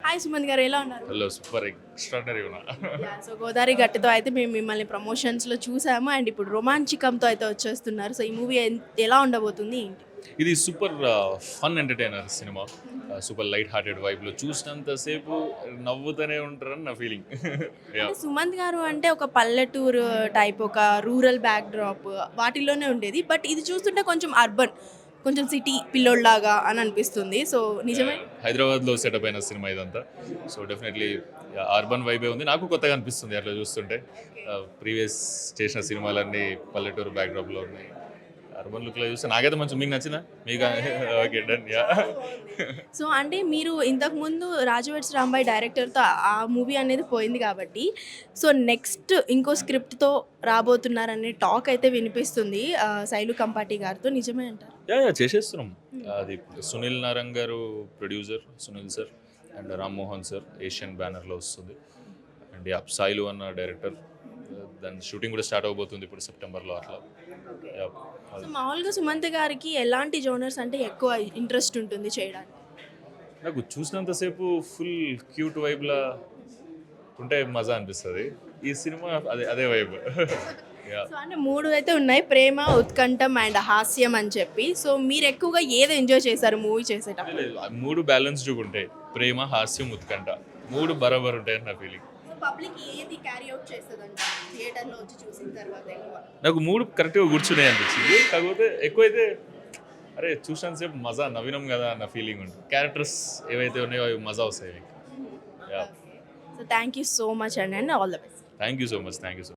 Hi Sumanth గారు, ఎలా ఉన్నారు? హలో సూపర్ ఎక్స్ట్రాడనరీ ఉన్నా. సో గోదావరి గట్టితో అయితే మేము మిమ్మల్ని ప్రమోషన్స్లో చూసాము అండ్ ఇప్పుడు రోమాంచికంతో అయితే వచ్చేస్తున్నారు. సో ఈ మూవీ ఎలా ఉండబోతుంది ఏంటి? ఇది super fun entertainer cinema. Super light hearted వైబ్లో చూసినంతసేపు నవ్వుతూనే ఉంటారని నా ఫీలింగ్. అంటే సుమంత్ గారు అంటే ఒక పల్లెటూరు టైప్, ఒక రూరల్ బ్యాక్ డ్రాప్ వాటిల్లోనే ఉండేది. బట్ ఇది చూస్తుంటే కొంచెం అర్బన్, కొంచెం సిటీ పిల్లోడ్లాగా అని అనిపిస్తుంది. సో నిజమే. హైదరాబాద్లో సెటప్ అయిన సినిమా ఇదంతా. సో డెఫినెట్లీ అర్బన్ వైబే ఉంది. నాకు కొత్తగా అనిపిస్తుంది అట్లా చూస్తుంటే. ప్రీవియస్ చేసిన సినిమాలన్నీ పల్లెటూరు బ్యాక్డ్రాప్లో ఉన్నాయి. అర్బన్ లుక్లో చూస్తే నాకైతే మంచి. మీకు నచ్చిందా? మీకు ఓకే డన్. యా. సో అంటే మీరు ఇంతకుముందు రాజవెడ్స్ రాంబాయ్ డైరెక్టర్తో ఆ మూవీ అనేది పోయింది కాబట్టి, సో నెక్స్ట్ ఇంకో స్క్రిప్ట్తో రాబోతున్నారనే టాక్ అయితే వినిపిస్తుంది శైలు కంపాటి గారితో. నిజమే అంటారు? యా చేసేస్తున్నాం. అది సునీల్ నారంగ్ గారు producer, Sunil sir and Rammohan sir Asian బ్యానర్లో వస్తుంది. అండ్ యా సాయిలు అన్న డైరెక్టర్. దాని షూటింగ్ కూడా స్టార్ట్ అవబోతుంది ఇప్పుడు సెప్టెంబర్లో అట్లా. సో మామూలుగా సుమంత్ గారికి ఎలాంటి జోనర్స్ అంటే ఎక్కువ ఇంట్రెస్ట్ ఉంటుంది చేయడానికి? నాకు చూసినంతసేపు ఫుల్ క్యూట్ వైబ్లా ఉంటే మజా అనిపిస్తుంది. ఈ సినిమా అదే అదే వైబ్. సో అంటే 3 అయితే ఉన్నాయి, ప్రేమ, ఉత్కంఠం అండ్ హాస్యం అని చెప్పి. సో మీరు ఎక్కువగా ఏది ఎంజాయ్ చేశారు మూవీ చేసేటప్పుడు? 3 బ్యాలెన్స్డ్ ఉంటాయి. ప్రేమ, హాస్యం, ఉత్కంఠ 3 బరాబర్ ఉంటాయని నా ఫీలింగ్. పబ్లిక్ ఏది క్యారీ అవుట్ చేస్తుందంట థియేటర్లో వచ్చి చూసిన తర్వాత ఎక్కువ? నాకు 3 కరెక్ట్గా కూర్చున్నాయి అనిపించింది. కాకపోతే ఎక్కువైతే అరే చూసినంతసేపు మజా నవీనం కదా అన్న ఫీలింగ్ ఉంటుంది. క్యారెక్టర్స్ ఏవైతే ఉన్నాయో అవి మజా వస్తాయి. So thank you so much and all the best. Thank you so much.